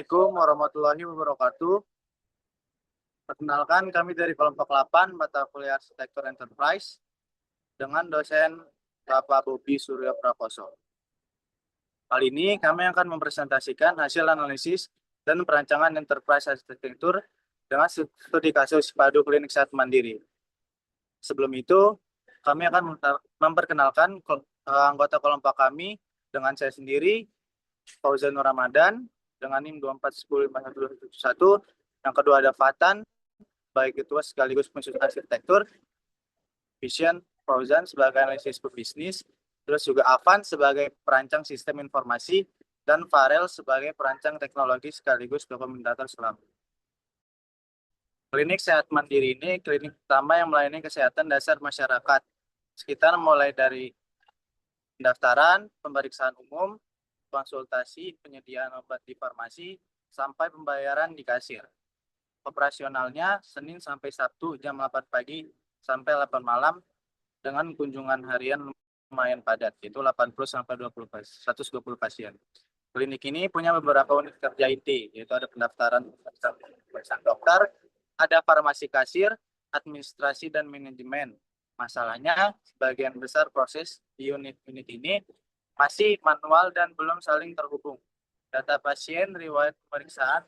Assalamualaikum warahmatullahi wabarakatuh. Perkenalkan, kami dari kelompok 8 mata kuliah Arsitektur Enterprise dengan dosen Bapak Bobi Suryo Prakoso. Kali ini kami akan mempresentasikan hasil analisis dan perancangan enterprise arsitektur dengan studi kasus Padu Klinik Sehat Mandiri. Sebelum itu, kami akan memperkenalkan anggota kelompok kami dengan saya sendiri, Fauzan Nur Ramadan, dengan NIM 241051171. Yang kedua ada Fatan, baik ketua sekaligus konsultan arsitektur, Vision Fauzan sebagai analisis pebisnis, terus juga Avan sebagai perancang sistem informasi, dan Farel sebagai perancang teknologi sekaligus dokumentator selam. Klinik Sehat Mandiri ini klinik pertama yang melayani kesehatan dasar masyarakat, sekitar mulai dari pendaftaran, pemeriksaan umum, konsultasi, penyediaan obat di farmasi, sampai pembayaran di kasir. Operasionalnya Senin sampai Sabtu jam 8 pagi sampai 8 malam dengan kunjungan harian lumayan padat, yaitu 80 sampai 120 pasien. Klinik ini punya beberapa unit kerja inti, yaitu ada pendaftaran pemeriksaan dokter, ada farmasi kasir, administrasi, dan manajemen. Masalahnya, sebagian besar proses di unit-unit ini masih manual dan belum saling terhubung. Data pasien, riwayat pemeriksaan,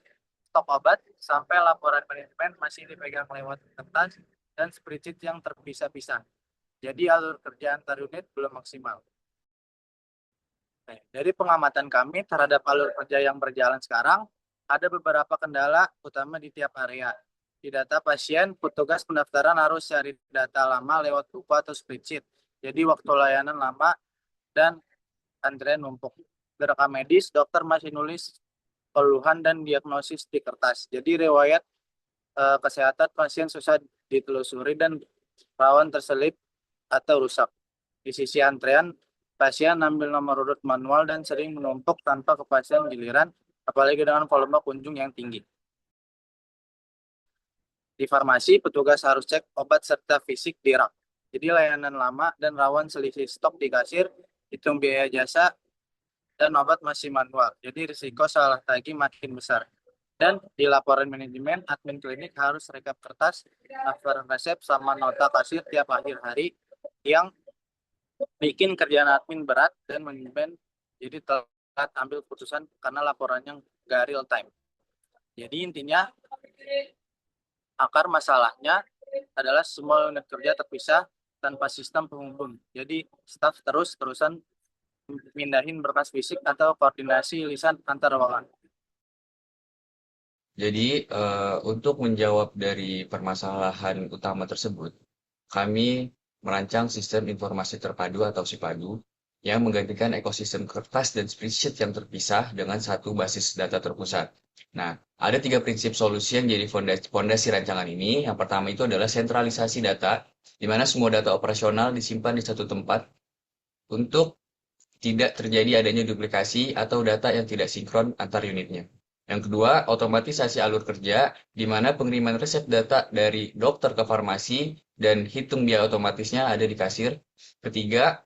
stok obat, sampai laporan manajemen masih dipegang lewat kertas dan spreadsheet yang terpisah-pisah. Jadi alur kerja antar unit belum maksimal. Dari pengamatan kami terhadap alur kerja yang berjalan sekarang, ada beberapa kendala utama di tiap area. Di data pasien, petugas pendaftaran harus cari data lama lewat buku atau spreadsheet. Jadi waktu layanan lama dan antrian numpuk. Di rekam medis, dokter masih nulis keluhan dan diagnosis di kertas. Jadi riwayat kesehatan pasien susah ditelusuri dan rawan terselip atau rusak. Di sisi antrean, pasien ambil nomor urut manual dan sering menumpuk tanpa kepastian giliran, apalagi dengan volume kunjung yang tinggi. Di farmasi, petugas harus cek obat serta fisik di rak. Jadi layanan lama dan rawan selisih stok di kasir, hitung biaya jasa, dan obat masih manual. Jadi risiko salah tagih makin besar. Dan di laporan manajemen, admin klinik harus rekap kertas, daftar resep, sama nota kasir tiap akhir hari yang bikin kerjaan admin berat dan manajemen jadi telat ambil keputusan karena laporannya nggak real time. Jadi intinya, akar masalahnya adalah semua unit kerja terpisah tanpa sistem penghubung. Jadi staf terus-terusan mindahin berkas fisik atau koordinasi lisan antar ruangan. Jadi, untuk menjawab dari permasalahan utama tersebut, kami merancang sistem informasi terpadu atau SIPADU yang menggantikan ekosistem kertas dan spreadsheet yang terpisah dengan satu basis data terpusat. Nah, ada 3 prinsip solusi yang jadi fondasi rancangan ini. Yang pertama itu adalah sentralisasi data, di mana semua data operasional disimpan di satu tempat untuk tidak terjadi adanya duplikasi atau data yang tidak sinkron antar unitnya. Yang kedua, otomatisasi alur kerja, di mana pengiriman resep data dari dokter ke farmasi dan hitung biaya otomatisnya ada di kasir. Ketiga,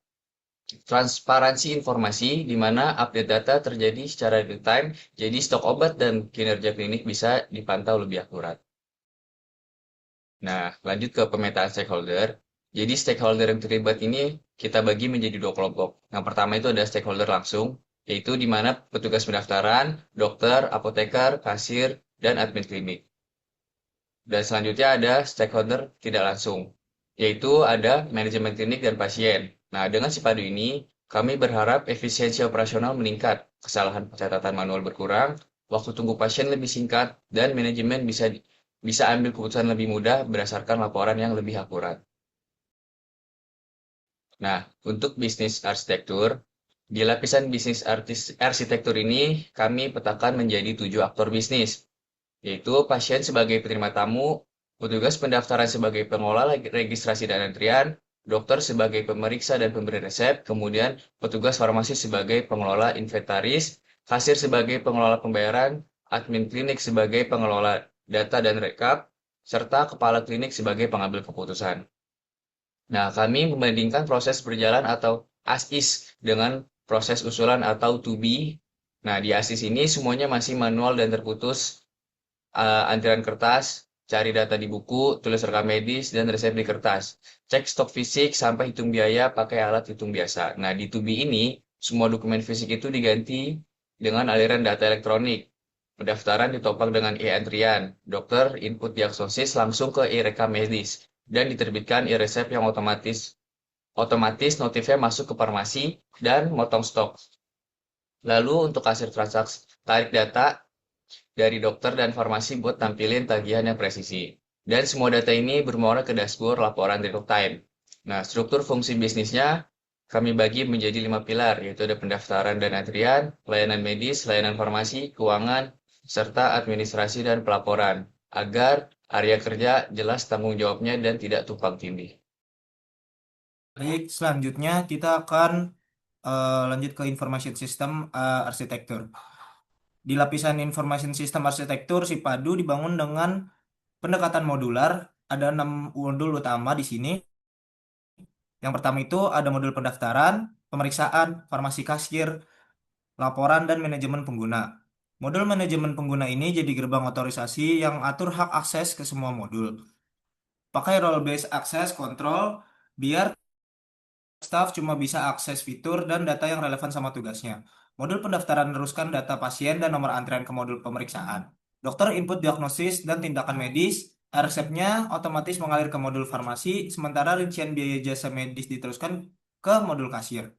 transparansi informasi, di mana update data terjadi secara real time, jadi stok obat dan kinerja klinik bisa dipantau lebih akurat. Nah, lanjut ke pemetaan stakeholder. Jadi stakeholder yang terlibat ini kita bagi menjadi 2 kelompok. Yang pertama itu ada stakeholder langsung, yaitu di mana petugas pendaftaran, dokter, apoteker, kasir, dan admin klinik. Dan selanjutnya ada stakeholder tidak langsung, yaitu ada manajemen klinik dan pasien. Nah, dengan SIPADU ini, kami berharap efisiensi operasional meningkat, kesalahan pencatatan manual berkurang, waktu tunggu pasien lebih singkat, dan manajemen bisa ambil keputusan lebih mudah berdasarkan laporan yang lebih akurat. Nah, untuk bisnis arsitektur, di lapisan bisnis arsitektur ini kami petakan menjadi 7 aktor bisnis, yaitu pasien sebagai penerima tamu, petugas pendaftaran sebagai pengelola registrasi dan antrian, dokter sebagai pemeriksa dan pemberi resep, kemudian petugas farmasi sebagai pengelola inventaris, kasir sebagai pengelola pembayaran, admin klinik sebagai pengelola data dan rekap, serta kepala klinik sebagai pengambil keputusan. Nah, kami membandingkan proses berjalan atau as is dengan proses usulan atau to be. Nah, di ASIS ini semuanya masih manual dan terputus, antrian kertas, cari data di buku, tulis rekam medis, dan resep di kertas. Cek stok fisik sampai hitung biaya pakai alat hitung biasa. Nah, di 2B ini, semua dokumen fisik itu diganti dengan aliran data elektronik. Pendaftaran ditopang dengan e-antrian. Dokter input diagnosis langsung ke e-rekam medis. Dan diterbitkan e-resep yang otomatis notifnya masuk ke farmasi dan motong stok. Lalu untuk kasir transaksi, tarik data dari dokter dan farmasi buat tampilin tagihan yang presisi. Dan semua data ini bermuara ke dashboard laporan real time. Nah, struktur fungsi bisnisnya kami bagi menjadi 5 pilar, yaitu ada pendaftaran dan antrian, layanan medis, layanan farmasi, keuangan, serta administrasi dan pelaporan, agar area kerja jelas tanggung jawabnya dan tidak tumpang tindih. Baik, selanjutnya kita akan lanjut ke information system arsitektur. Di lapisan information system arsitektur, si Padu dibangun dengan pendekatan modular. Ada 6 modul utama di sini. Yang pertama itu ada modul pendaftaran, pemeriksaan, farmasi kasir, laporan, dan manajemen pengguna. Modul manajemen pengguna ini jadi gerbang otorisasi yang atur hak akses ke semua modul. Pakai role based access control biar staf cuma bisa akses fitur dan data yang relevan sama tugasnya. Modul pendaftaran meneruskan data pasien dan nomor antrian ke modul pemeriksaan. Dokter input diagnosis dan tindakan medis. Resepnya otomatis mengalir ke modul farmasi, sementara rincian biaya jasa medis diteruskan ke modul kasir.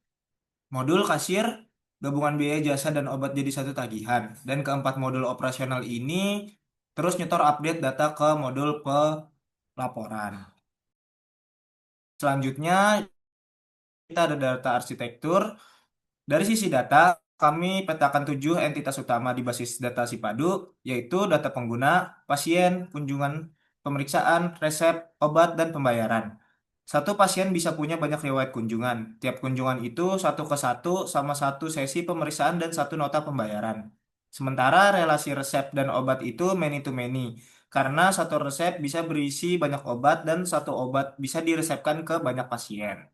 Modul kasir, gabungan biaya jasa dan obat jadi satu tagihan. Dan keempat modul operasional ini terus nyetor update data ke modul pelaporan. Selanjutnya, kita ada data arsitektur. Dari sisi data, kami petakan 7 entitas utama di basis data Sipadu, yaitu data pengguna, pasien, kunjungan, pemeriksaan, resep, obat, dan pembayaran. Satu pasien bisa punya banyak riwayat kunjungan. Tiap kunjungan itu satu ke satu sama satu sesi pemeriksaan dan satu nota pembayaran. Sementara relasi resep dan obat itu many to many, karena satu resep bisa berisi banyak obat dan satu obat bisa diresepkan ke banyak pasien.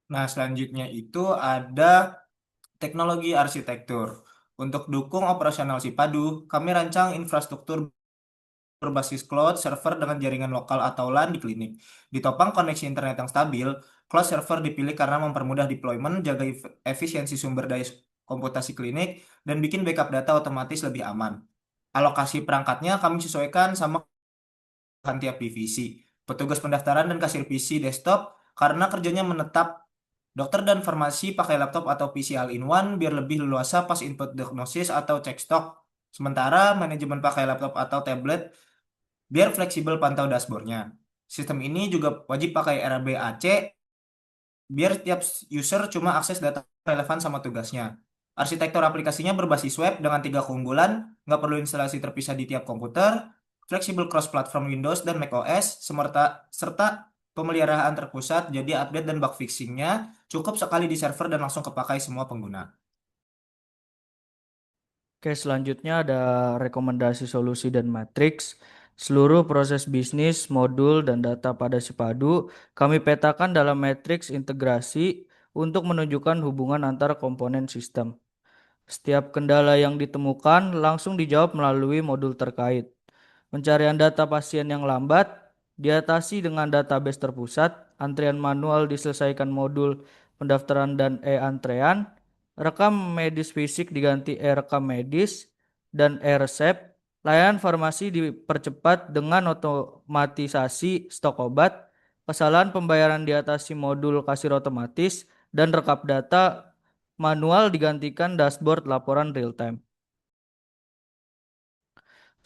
Nah, selanjutnya itu ada teknologi arsitektur. Untuk dukung operasional Sipadu, kami rancang infrastruktur berbasis cloud server dengan jaringan lokal atau LAN di klinik. Ditopang koneksi internet yang stabil, cloud server dipilih karena mempermudah deployment, jaga efisiensi sumber daya komputasi klinik, dan bikin backup data otomatis lebih aman. Alokasi perangkatnya kami sesuaikan sama kebutuhan tiap divisi. Petugas pendaftaran dan kasir PC desktop karena kerjanya menetap. Dokter dan farmasi pakai laptop atau PC all-in-one biar lebih leluasa pas input diagnosis atau cek stok. Sementara manajemen pakai laptop atau tablet biar fleksibel pantau dashboardnya. Sistem ini juga wajib pakai RBAC biar tiap user cuma akses data relevan sama tugasnya. Arsitektur aplikasinya berbasis web dengan 3 keunggulan, nggak perlu instalasi terpisah di tiap komputer, fleksibel cross-platform Windows dan macOS, serta pemeliharaan terpusat, jadi update dan bug fixingnya cukup sekali di server dan langsung kepakai semua pengguna. Oke, selanjutnya ada rekomendasi solusi dan matriks. Seluruh proses bisnis, modul, dan data pada Sipadu kami petakan dalam matriks integrasi untuk menunjukkan hubungan antar komponen sistem. Setiap kendala yang ditemukan langsung dijawab melalui modul terkait. Pencarian data pasien yang lambat diatasi dengan database terpusat, antrian manual diselesaikan modul pendaftaran dan e-antrean, rekam medis fisik diganti e-rekam medis dan e-resep, layanan farmasi dipercepat dengan otomatisasi stok obat, kesalahan pembayaran diatasi modul kasir otomatis, dan rekap data manual digantikan dashboard laporan real time.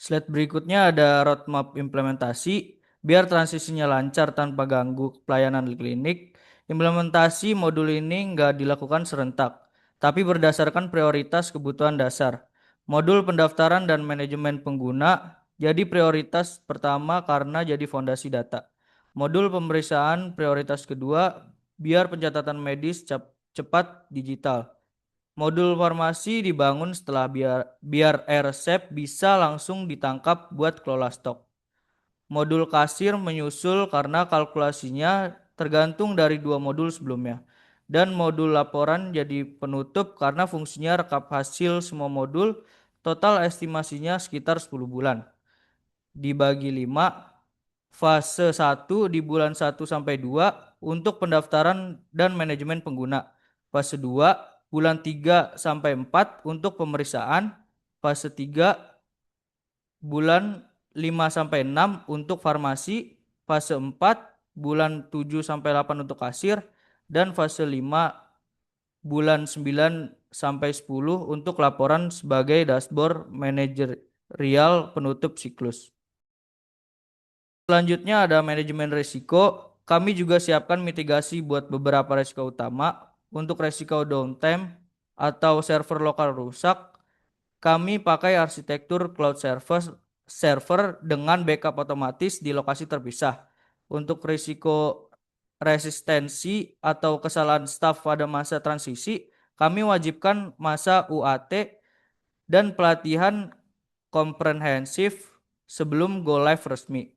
Slide berikutnya ada roadmap implementasi. Biar transisinya lancar tanpa ganggu pelayanan klinik, implementasi modul ini nggak dilakukan serentak, tapi berdasarkan prioritas kebutuhan dasar. Modul pendaftaran dan manajemen pengguna jadi prioritas pertama karena jadi fondasi data. Modul pemeriksaan prioritas kedua, biar pencatatan medis cepat digital. Modul farmasi dibangun setelah biar e-resep bisa langsung ditangkap buat kelola stok. Modul kasir menyusul karena kalkulasinya tergantung dari 2 modul sebelumnya. dan modul laporan jadi penutup karena fungsinya rekap hasil semua modul. Total estimasinya sekitar 10 bulan. Dibagi 5, fase 1 di bulan 1 sampai 2 untuk pendaftaran dan manajemen pengguna. Fase 2 bulan 3 sampai 4 untuk pemeriksaan. Fase 3 bulan 5 sampai 6 untuk farmasi. Fase 4 bulan 7 sampai 8 untuk kasir, dan fase 5 bulan 9 sampai 10 untuk laporan sebagai dashboard manajerial penutup siklus. Selanjutnya ada manajemen risiko. Kami juga siapkan mitigasi buat beberapa risiko utama. Untuk risiko downtime atau server lokal rusak, kami pakai arsitektur cloud server dengan backup otomatis di lokasi terpisah. Untuk risiko resistensi atau kesalahan staf pada masa transisi, kami wajibkan masa UAT dan pelatihan komprehensif sebelum go live resmi.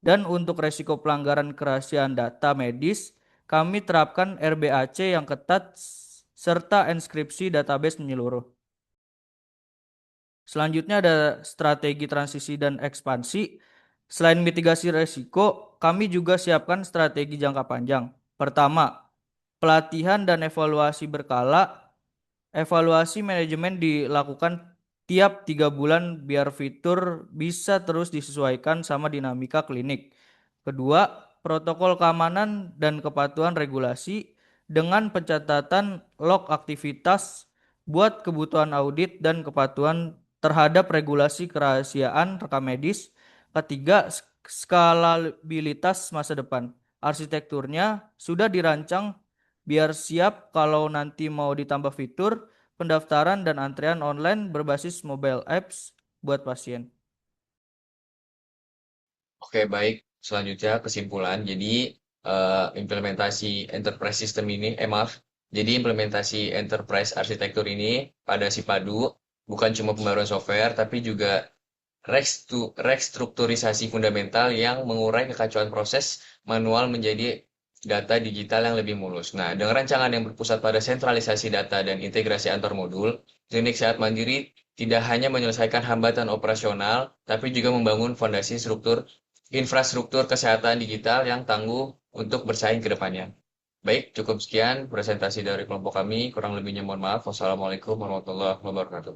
Dan untuk risiko pelanggaran kerahasiaan data medis, kami terapkan RBAC yang ketat serta enskripsi database menyeluruh. Selanjutnya ada strategi transisi dan ekspansi. Selain mitigasi risiko, kami juga siapkan strategi jangka panjang. Pertama, pelatihan dan evaluasi berkala. Evaluasi manajemen dilakukan tiap 3 bulan biar fitur bisa terus disesuaikan sama dinamika klinik. Kedua, protokol keamanan dan kepatuhan regulasi dengan pencatatan log aktivitas buat kebutuhan audit dan kepatuhan terhadap regulasi kerahasiaan rekam medis. Ketiga, skalabilitas masa depan. Arsitekturnya sudah dirancang biar siap kalau nanti mau ditambah fitur, pendaftaran dan antrean online berbasis mobile apps buat pasien. Oke, baik. Selanjutnya kesimpulan. Jadi implementasi enterprise system ini, maaf. Jadi implementasi enterprise arsitektur ini pada Sipadu bukan cuma pembaruan software, tapi juga restrukturisasi fundamental yang mengurai kekacauan proses manual menjadi data digital yang lebih mulus. Nah, dengan rancangan yang berpusat pada sentralisasi data dan integrasi antar modul, Klinik Sehat Mandiri tidak hanya menyelesaikan hambatan operasional, tapi juga membangun fondasi infrastruktur kesehatan digital yang tangguh untuk bersaing ke depannya. Baik, cukup sekian presentasi dari kelompok kami. Kurang lebihnya mohon maaf. Wassalamualaikum warahmatullahi wabarakatuh.